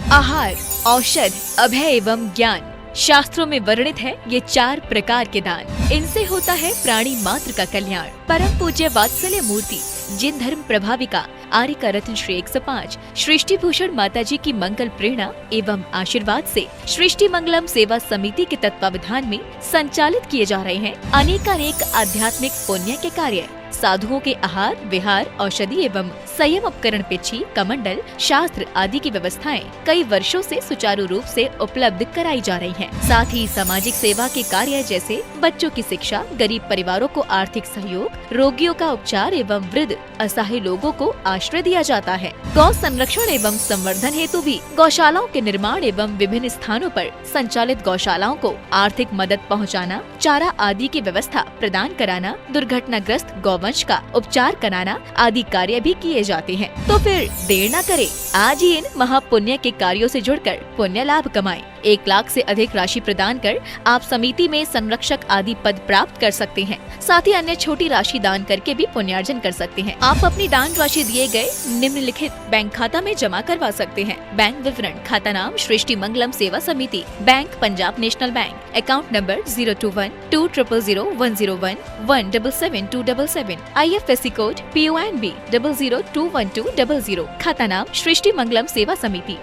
आहार, औषध, अभय एवं ज्ञान। शास्त्रों में वर्णित है ये 4 प्रकार के दान। इनसे होता है प्राणी मात्र का कल्याण। परम पूज्य वात्सल्य मूर्ति जिन धर्म प्रभाविका आर्य रत्न श्री 105 सृष्टि भूषण माता जी की मंगल प्रेरणा एवं आशीर्वाद से सृष्टि मंगलम सेवा समिति के तत्वावधान में संचालित किए जा रहे हैं अनेकानेक आध्यात्मिक पुण्य के कार्य। साधुओं के आहार, विहार, औषधि एवं संयम उपकरण, पिछी, कमंडल, शास्त्र आदि की व्यवस्थाएं कई वर्षों से सुचारू रूप से उपलब्ध कराई जा रही हैं। साथ ही सामाजिक सेवा के कार्य जैसे बच्चों की शिक्षा, गरीब परिवारों को आर्थिक सहयोग, रोगियों का उपचार एवं वृद्ध असहाय लोगों को आश्रय दिया जाता है। गौ संरक्षण एवं संवर्धन हेतु भी गौशालाओं के निर्माण एवं विभिन्न स्थानों पर संचालित गौशालाओं को आर्थिक मदद पहुंचाना, चारा आदि की व्यवस्था प्रदान कराना, दुर्घटनाग्रस्त गौवंश का उपचार कराना आदि कार्य भी किए जाते हैं। तो फिर देर न करें, आज ही इन महापुण्य के कार्यों से जुड़कर पुण्य लाभ कमाएं। 1 लाख से अधिक राशि प्रदान कर आप समिति में संरक्षक आदि पद प्राप्त कर सकते हैं। साथ ही अन्य छोटी राशि दान करके भी पुण्यार्जन कर सकते हैं। आप अपनी दान राशि दिए गए निम्नलिखित बैंक खाता में जमा करवा सकते हैं। बैंक विवरण: खाता नाम Srishti Mangalam Seva Samiti, bank Punjab National Bank, account number 021200101777277, IFSC code PONB 0021200, खाता नाम Srishti Mangalam Seva Samiti,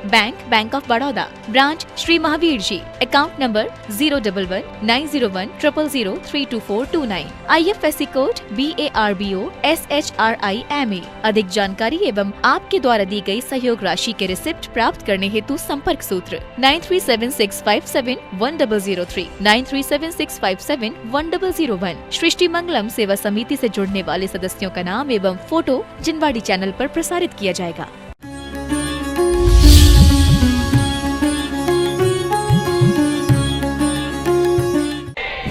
bank of Baroda, branch Shri Mahavir ji, account number 0119010032429, IFSC code BARBO SHRIMA। अधिक जानकारी एवं आपके द्वारा दी गई सहयोग राशि के रिसिप्ट प्राप्त करने हेतु संपर्क सूत्र 9376571003, 9376571001। सृष्टि मंगलम सेवा समिति से जुड़ने वाले सदस्यों का नाम एवं फोटो जिनवाड़ी चैनल पर प्रसारित किया जाएगा।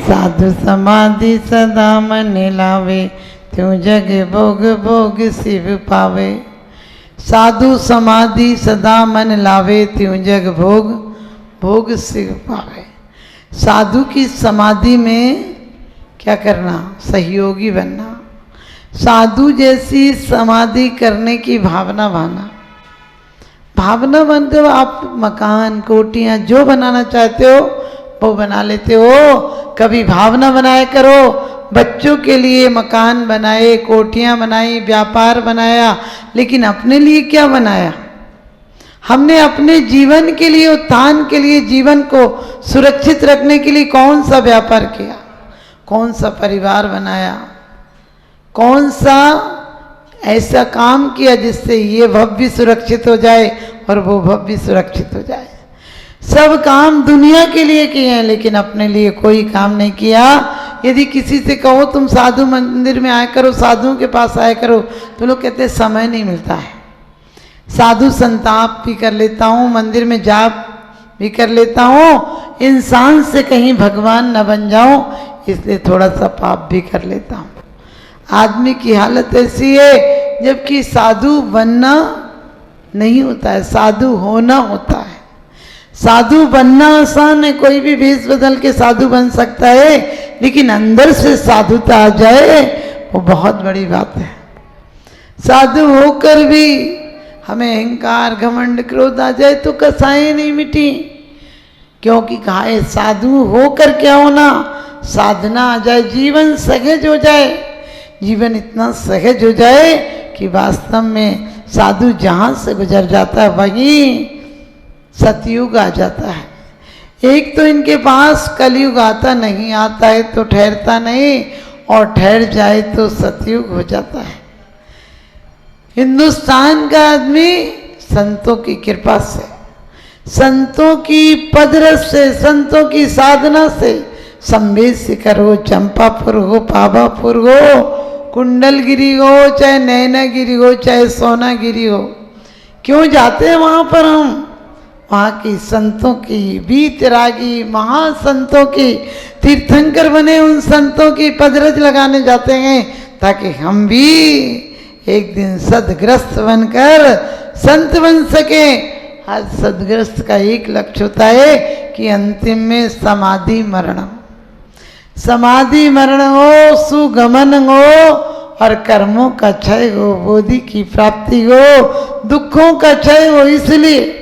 साधु समाधि सदा मन लावे, त्यों जग भोग भोग शिव पावे। साधु समाधि सदा मन लावे, त्यों जग भोग भोग शिव पावे। साधु की समाधि में क्या करना? सहयोगी बनना। साधु जैसी समाधि करने की भावना भाना। भावना बनते हो आप मकान, कोठियाँ जो बनाना चाहते हो वो बना लेते हो। कभी भावना बनाया करो, बच्चों के लिए मकान बनाए, कोठियाँ बनाई, व्यापार बनाया, लेकिन अपने लिए क्या बनाया? हमने अपने जीवन के लिए, उत्थान के लिए, जीवन को सुरक्षित रखने के लिए कौन सा व्यापार किया? कौन सा परिवार बनाया? कौन सा ऐसा काम किया जिससे ये भव्य सुरक्षित हो जाए और वो भव्य सुरक्षित हो जाए? सब काम दुनिया के लिए किए हैं, लेकिन अपने लिए कोई काम नहीं किया। यदि किसी से कहो तुम साधु मंदिर में आया करो, साधुओं के पास आया करो, तो लोग कहते हैं समय नहीं मिलता है। साधु संताप भी कर लेता हूँ, मंदिर में जाप भी कर लेता हूँ, इंसान से कहीं भगवान न बन जाऊं, इसलिए थोड़ा सा पाप भी कर लेता हूँ। आदमी की हालत ऐसी है, जबकि साधु बनना नहीं होता है, साधु होना होता है। साधु बनना आसान है, कोई भी भेष बदल के साधु बन सकता है, लेकिन अंदर से साधुता आ जाए वो बहुत बड़ी बात है। साधु होकर भी हमें अहंकार, घमंड, क्रोध आ जाए तो कसाएं नहीं मिटी, क्योंकि कहा है साधु होकर क्या होना? साधना आ जाए, जीवन सहज हो जाए। जीवन इतना सहज हो जाए कि वास्तव में साधु जहाँ से गुजर जाता है वहीं सतयुग आ जाता है। एक तो इनके पास कलयुग आता नहीं, आता है तो ठहरता नहीं, और ठहर जाए तो सतयुग हो जाता है। हिंदुस्तान का आदमी संतों की कृपा से, संतों की पदरस से, संतों की साधना से, संवेद शिखर हो, चंपापुर हो, पावापुर हो, कुंडलगिरी हो, चाहे नैनागिरी हो, चाहे सोनागिरी हो, क्यों जाते हैं वहाँ पर हम? वहाँ की संतों की, वीतरागी महासंतों की, तीर्थंकर बने उन संतों की पदरज लगाने जाते हैं, ताकि हम भी एक दिन सदग्रस्त बनकर संत बन सके। आज सदग्रस्त का एक लक्ष्य होता है कि अंतिम में समाधि मरणम, समाधि मरण हो, सुगमन हो और कर्मों का क्षय हो, बोधि की प्राप्ति हो, दुखों का क्षय हो। इसलिए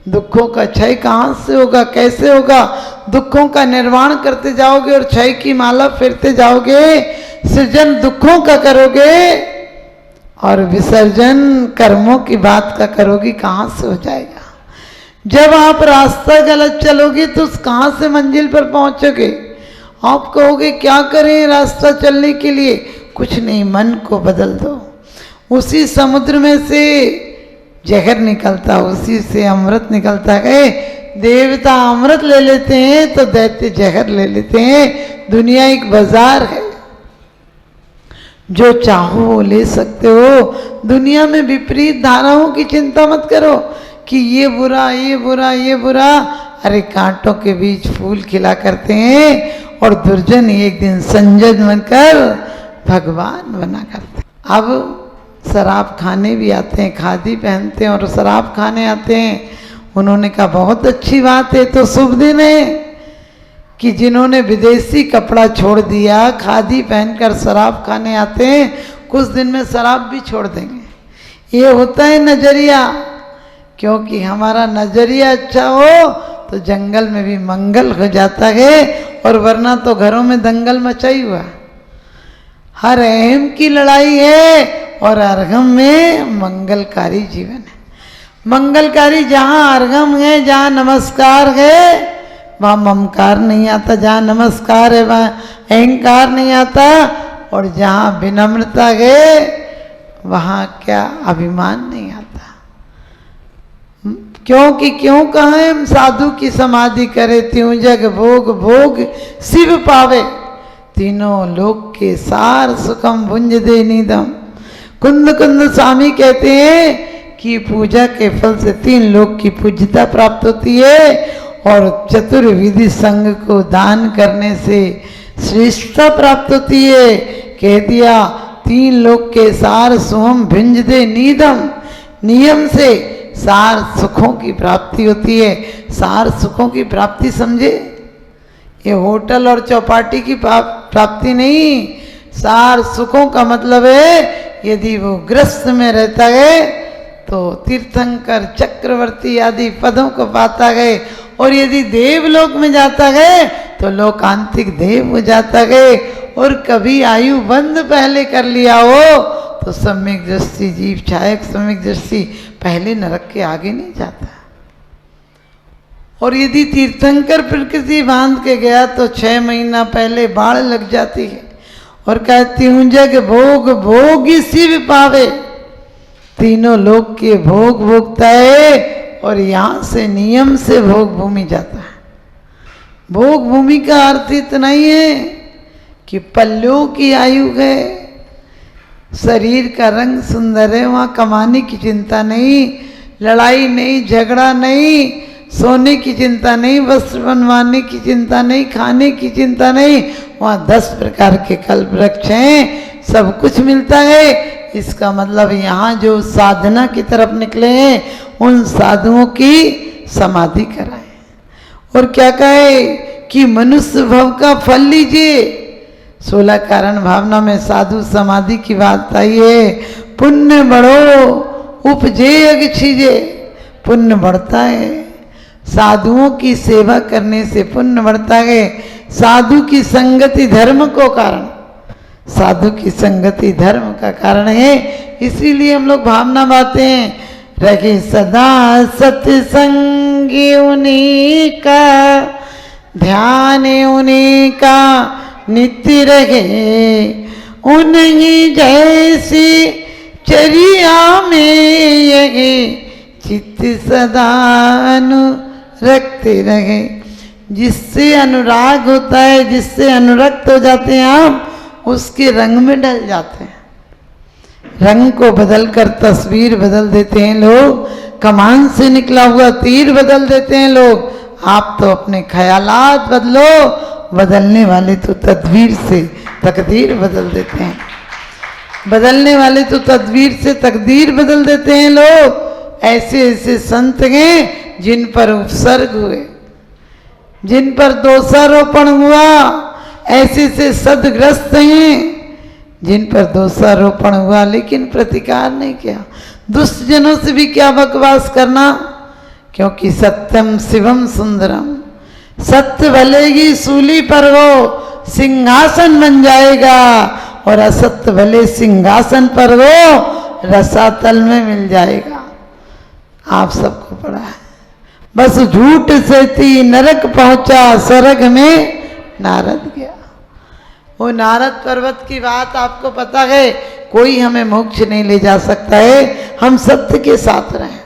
दुखों का क्षय कहाँ से होगा, कैसे होगा? दुखों का निर्वाण करते जाओगे और क्षय की माला फेरते जाओगे, सृजन दुखों का करोगे और विसर्जन कर्मों की बात का करोगी, कहाँ से हो जाएगा? जब आप रास्ता गलत चलोगे तो कहाँ से मंजिल पर पहुंचोगे? आप कहोगे क्या करें रास्ता चलने के लिए? कुछ नहीं, मन को बदल दो। उसी समुद्र में से जहर निकलता, उसी से अमृत निकलता है। देवता अमृत ले लेते हैं तो दैत्य जहर ले लेते हैं। दुनिया एक बाजार है, जो चाहो वो ले सकते हो। दुनिया में विपरीत धाराओं की चिंता मत करो कि ये बुरा, ये बुरा, ये बुरा। अरे कांटों के बीच फूल खिला करते हैं और दुर्जन एक दिन संजय बनकर भगवान बना करते। अब शराब खाने भी आते हैं, खादी पहनते हैं और शराब खाने आते हैं। उन्होंने कहा बहुत अच्छी बात है, तो शुभ दिन है कि जिन्होंने विदेशी कपड़ा छोड़ दिया, खादी पहनकर शराब खाने आते हैं, कुछ दिन में शराब भी छोड़ देंगे। ये होता है नजरिया, क्योंकि हमारा नजरिया अच्छा हो तो जंगल में भी मंगल हो जाता है, और वरना तो घरों में दंगल मचा ही हुआ। हर अहम की लड़ाई है और अर्घम में मंगलकारी जीवन है। मंगलकारी जहाँ अर्घम है, जहाँ नमस्कार है, वहाँ ममकार नहीं आता। जहाँ नमस्कार है वहाँ अहंकार नहीं आता, और जहाँ विनम्रता है वहाँ क्या अभिमान नहीं आता। क्योंकि क्यों कहें हम साधु की समाधि करे, त्यों जग भोग भोग शिव पावे, तीनों लोक के सार सुखम भुंज दे निदम। कुंद कुंद स्वामी कहते हैं कि पूजा के फल से 3 लोक की पूज्यता प्राप्त होती है, और चतुर्विधि संघ को दान करने से श्रेष्ठता प्राप्त होती है। कह दिया 3 लोक के सार सुहम भिंज दे नीदम, नियम से सार सुखों की प्राप्ति होती है। सार सुखों की प्राप्ति समझे, ये होटल और चौपाटी की प्राप्ति नहीं। सार सुखों का मतलब है यदि वो ग्रस्त में रहता है तो तीर्थंकर चक्रवर्ती आदि पदों को पाता है, और यदि देवलोक में जाता है तो लोकांतिक देव हो जाता है। और कभी आयु बंद पहले कर लिया हो तो सम्यक दृष्टि जीव छायक सम्यक दृष्टि पहले नरक के आगे नहीं जाता। और यदि तीर्थंकर प्रकृति बांध के गया तो 6 महीना पहले बाढ़ लग जाती है, और कहती हूँ जग भोग भोग शिव पावे, तीनों लोक के भोग भोगता है, और यहाँ से नियम से भोग भूमि जाता है। भोग भूमि का अर्थ इतना ही है कि पल्लों की आयु है, शरीर का रंग सुंदर है, वहाँ कमाने की चिंता नहीं, लड़ाई नहीं, झगड़ा नहीं, सोने की चिंता नहीं, वस्त्र बनवाने की चिंता नहीं, खाने की चिंता नहीं। वहाँ 10 प्रकार के कल्प वृक्ष हैं, सब कुछ मिलता है। इसका मतलब यहाँ जो साधना की तरफ निकले हैं उन साधुओं की समाधि कराए, और क्या कहे कि मनुष्य भव का फल लीजिए। 16 कारण भावना में साधु समाधि की बात आई है। पुण्य बढ़ो उपजे अग छीजे, पुण्य बढ़ता है। साधुओं की सेवा करने से पुण्य बढ़ता है। साधु की संगति धर्म को कारण, साधु की संगति धर्म का कारण है। इसीलिए हम लोग भावना बाते हैं, रखे सदा सत्संगी उन्हीं का, ध्यान उन्हीं का नित्य रहे, उन्हीं जैसी चर्या में यही चित्त सदा अनुरक्त रहे। जिससे अनुराग होता है, जिससे अनुरक्त हो जाते हैं हम, उसके रंग में ढल जाते हैं। रंग को बदलकर तस्वीर बदल देते हैं लोग, कमान से निकला हुआ तीर बदल देते हैं लोग। आप तो अपने ख्यालात बदलो, बदलने वाले तो तदबीर से तकदीर बदल देते हैं। बदलने वाले तो तदबीर से तकदीर बदल देते हैं लोग। ऐसे ऐसे संत हैं जिन पर उपसर्ग हुए, जिन पर दोषारोपण हुआ। ऐसे ऐसे सदग्रस्त हैं जिन पर दोषारोपण हुआ लेकिन प्रतिकार नहीं किया। दुष्ट जनों से भी क्या बकवास करना, क्योंकि सत्यम शिवम सुंदरम, सत्य भले की सूली पर वो सिंहासन बन जाएगा और असत्य भले सिंहासन पर वो रसातल में मिल जाएगा। आप सबको पढ़ा है। बस झूठ से थी नरक पहुंचा, स्वर्ग में नारद गया। वो नारद पर्वत की बात आपको पता है। कोई हमें मोक्ष नहीं ले जा सकता है, हम सत्य के साथ रहें।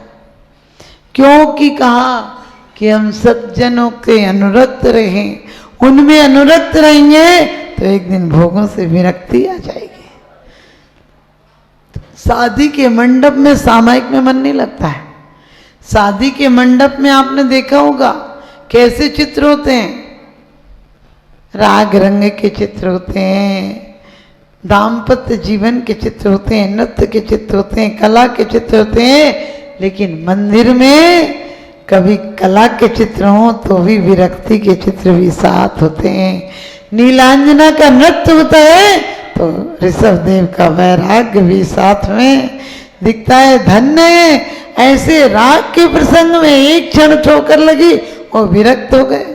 क्योंकि कहा कि हम सज्जनों के अनुरक्त रहें, उनमें अनुरक्त रहेंगे तो एक दिन भोगों से विरक्ति आ जाएगी। शादी के मंडप में सामायिक में मन नहीं लगता है। शादी के मंडप में आपने देखा होगा कैसे चित्र होते हैं, राग रंग के चित्र होते हैं, दाम्पत्य जीवन के चित्र होते हैं, नृत्य के चित्र होते हैं, कला के चित्र होते हैं। लेकिन मंदिर में कभी कला के चित्र हो तो भी विरक्ति के चित्र भी साथ होते हैं। नीलांजना का नृत्य होता है तो ऋषभ देव का वैराग्य भी साथ में दिखता है। धन्य है ऐसे राग के प्रसंग में एक क्षण ठोकर लगी और विरक्त हो गए।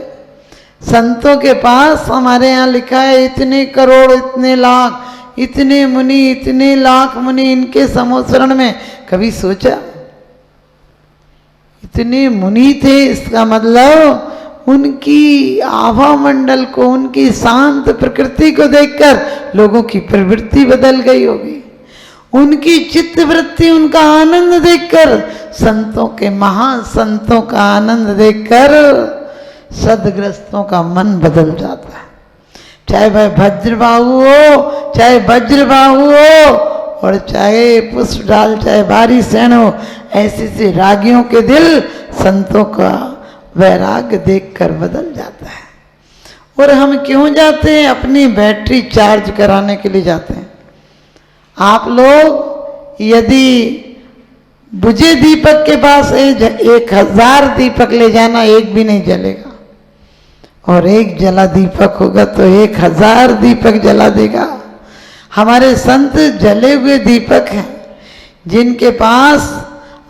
संतों के पास हमारे यहाँ लिखा है इतने करोड़, इतने लाख, इतने मुनि, इतने लाख मुनि इनके समोसरण में। कभी सोचा इतने मुनि थे, इसका मतलब उनकी आभा मंडल को, उनकी शांत प्रकृति को देखकर लोगों की प्रवृत्ति बदल गई होगी। उनकी चित्त वृत्ति, उनका आनंद देखकर, संतों के महासंतों का आनंद देखकर सदग्रस्तों का मन बदल जाता है। चाहे वह वज्रबाहु हो, चाहे वज्रबाहु हो, और चाहे पुष्पडाल, चाहे बारी सेन हो, ऐसे से रागियों के दिल संतों का वैराग्य देखकर बदल जाता है। और हम क्यों जाते हैं? अपनी बैटरी चार्ज कराने के लिए जाते हैं। आप लोग यदि बुझे दीपक के पास 1000 दीपक ले जाना, एक भी नहीं जलेगा। और एक जला दीपक होगा तो 1000 दीपक जला देगा। हमारे संत जले हुए दीपक हैं, जिनके पास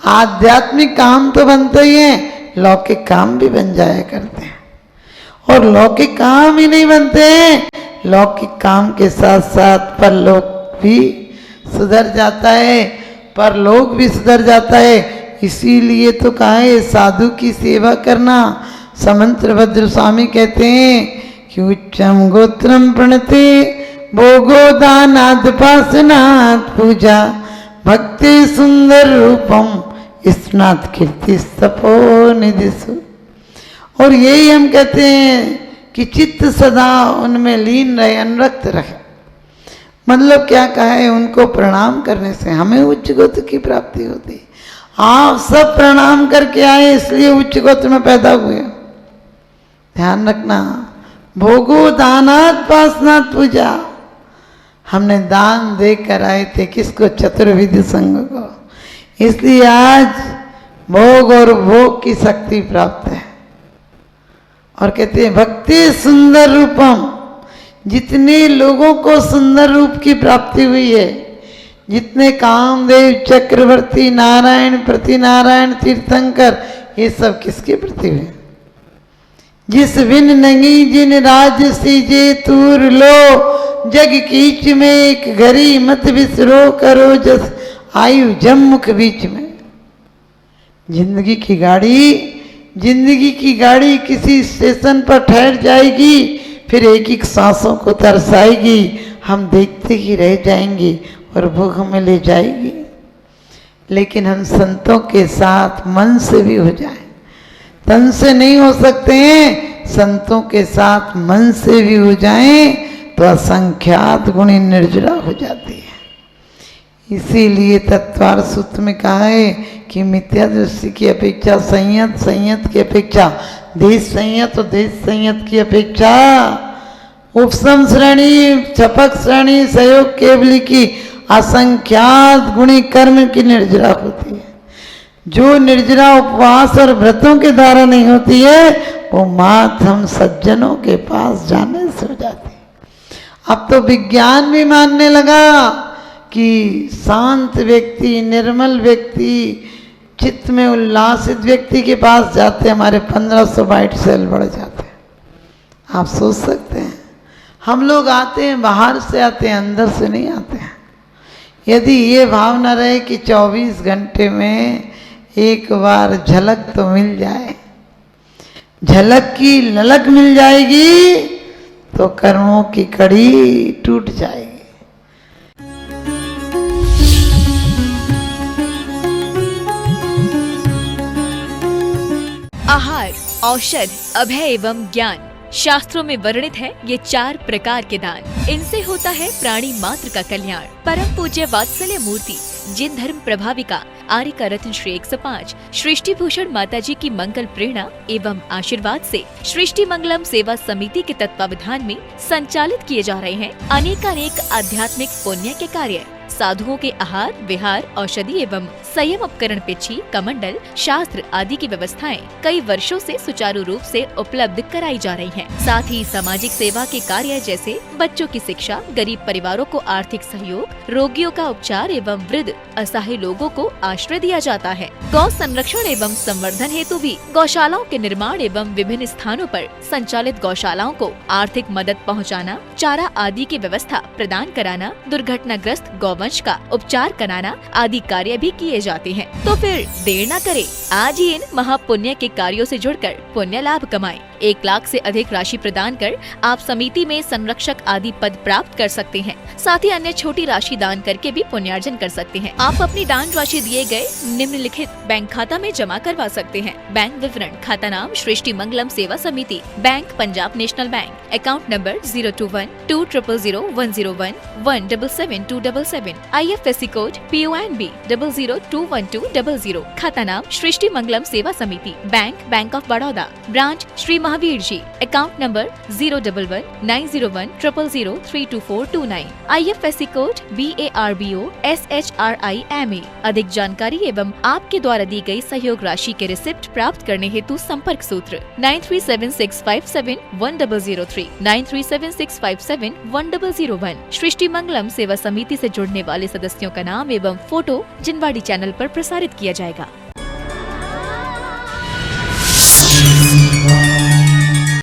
आध्यात्मिक काम तो बनते ही हैं, लौकिक काम भी बन जाया करते हैं। और लौकिक काम ही नहीं बनते हैं, लौकिक काम के साथ साथ परलोक भी सुधर जाता है, परलोक भी सुधर जाता है। इसीलिए तो कहा है साधु की सेवा करना। समंत्र भद्र स्वामी कहते हैं कि उच्चम गोत्रम प्रणते भोगो दानाद पासनात् पूजा भक्ति सुंदर रूपम स्नात कीर्ति तपो निधिसु। और यही हम कहते हैं कि चित्त सदा उनमें लीन रहे, अनुरक्त रहे। मतलब क्या कहा है? उनको प्रणाम करने से हमें उच्च गोत्र की प्राप्ति होती। आप सब प्रणाम करके आए इसलिए उच्च गोत्र में पैदा हुए। ध्यान रखना, भोगो दानात् पासनात् पूजा। हमने दान देकर आए थे किसको? चतुर्विध संघ को। इसलिए आज भोग और भोग की शक्ति प्राप्त है। और कहते हैं भक्ति सुंदर रूपम। जितने लोगों को सुंदर रूप की प्राप्ति हुई है, जितने कामदेव, चक्रवर्ती, नारायण, प्रतिनारायण, तीर्थंकर, ये सब किसके प्रति हुए? जिस विन नहीं जिन राज सीजे तूर लो, जग कीच में एक घड़ी मत विसरो करो जस आयु जम्मुख बीच में। जिंदगी की गाड़ी किसी स्टेशन पर ठहर जाएगी, फिर एक एक सांसों को तरसाएगी, हम देखते ही रह जाएंगे और भूख में ले जाएगी। लेकिन हम संतों के साथ मन से भी हो जाएं, तन से नहीं हो सकते हैं। संतों के साथ मन से भी हो जाएं तो असंख्यात गुणी निर्जरा हो जाती है। इसीलिए तत्वार सूत्र में कहा है कि मिथ्या दृष्टि की अपेक्षा संयत की अपेक्षा देश संयत और देश संयत की अपेक्षा उपसम श्रेणी, छपक श्रेणी, सहयोग केवली की असंख्यात गुणी कर्म की निर्जरा होती है। जो निर्जरा उपवास और व्रतों के द्वारा नहीं होती है, वो मात हम सज्जनों के पास जाने से हो जाती है। अब तो विज्ञान भी मानने लगा कि शांत व्यक्ति, निर्मल व्यक्ति, चित्त में उल्लासित व्यक्ति के पास जाते हमारे 1500 वाइट सेल बढ़ जाते हैं। आप सोच सकते हैं, हम लोग आते हैं बाहर से आते हैं, अंदर से नहीं आते हैं। यदि ये भावना रहे कि 24 घंटे में एक बार झलक तो मिल जाए, झलक की ललक मिल जाएगी तो कर्मों की कड़ी टूट जाएगी। आहार, औषध, अभय एवं ज्ञान शास्त्रों में वर्णित है ये 4 प्रकार के दान। इनसे होता है प्राणी मात्र का कल्याण। परम पूज्य वात्सल्य मूर्ति जिन धर्म प्रभाविका आर्य रत्न श्री 105 सृष्टि भूषण माता जी की मंगल प्रेरणा एवं आशीर्वाद से सृष्टि मंगलम सेवा समिति के तत्वावधान में संचालित किए जा रहे हैं अनेकानेक आध्यात्मिक पुण्य के कार्य। साधुओं के आहार, विहार, औषधि एवं संयम उपकरण, पिछी, कमंडल, शास्त्र आदि की व्यवस्थाएं कई वर्षों से सुचारू रूप से उपलब्ध कराई जा रही हैं। साथ ही सामाजिक सेवा के कार्य जैसे बच्चों की शिक्षा, गरीब परिवारों को आर्थिक सहयोग, रोगियों का उपचार एवं वृद्ध असहाय लोगों को आश्रय दिया जाता है। गौ संरक्षण एवं संवर्धन हेतु भी गौशालाओं के निर्माण एवं विभिन्न स्थानों पर संचालित गौशालाओं को आर्थिक मदद पहुँचाना, चारा आदि की व्यवस्था प्रदान कराना, दुर्घटनाग्रस्त गौवंश का उपचार कराना आदि कार्य भी किए जाते हैं। तो फिर देर न करें, आज ही इन महापुण्य के कार्यों से जुड़कर पुण्य लाभ कमाएं। 1 लाख से अधिक राशि प्रदान कर आप समिति में संरक्षक आदि पद प्राप्त कर सकते हैं। साथ ही अन्य छोटी राशि दान करके भी पुण्यार्जन कर सकते हैं। आप अपनी दान राशि दिए गए निम्नलिखित बैंक खाता में जमा करवा सकते हैं। बैंक विवरण: खाता नाम Srishti Mangalam Seva Samiti, bank Punjab National Bank, account number 021-2001-177-277, IFSC code PONB 0021200, खाता नाम Srishti Mangalam Seva Samiti, bank of Baroda, branch Shri Mahavir ji, account number 011-901-000-32429, IFSC code BARBO SHRIMA। अधिक जानकारी एवं आपके द्वारा दी गई सहयोग राशि के रिसिप्ट प्राप्त करने हेतु संपर्क सूत्र 9376571003, 9376571001। सृष्टि मंगलम सेवा समिति से जुड़ने वाले सदस्यों का नाम एवं फोटो जिनवाड़ी चैनल पर प्रसारित किया जाएगा।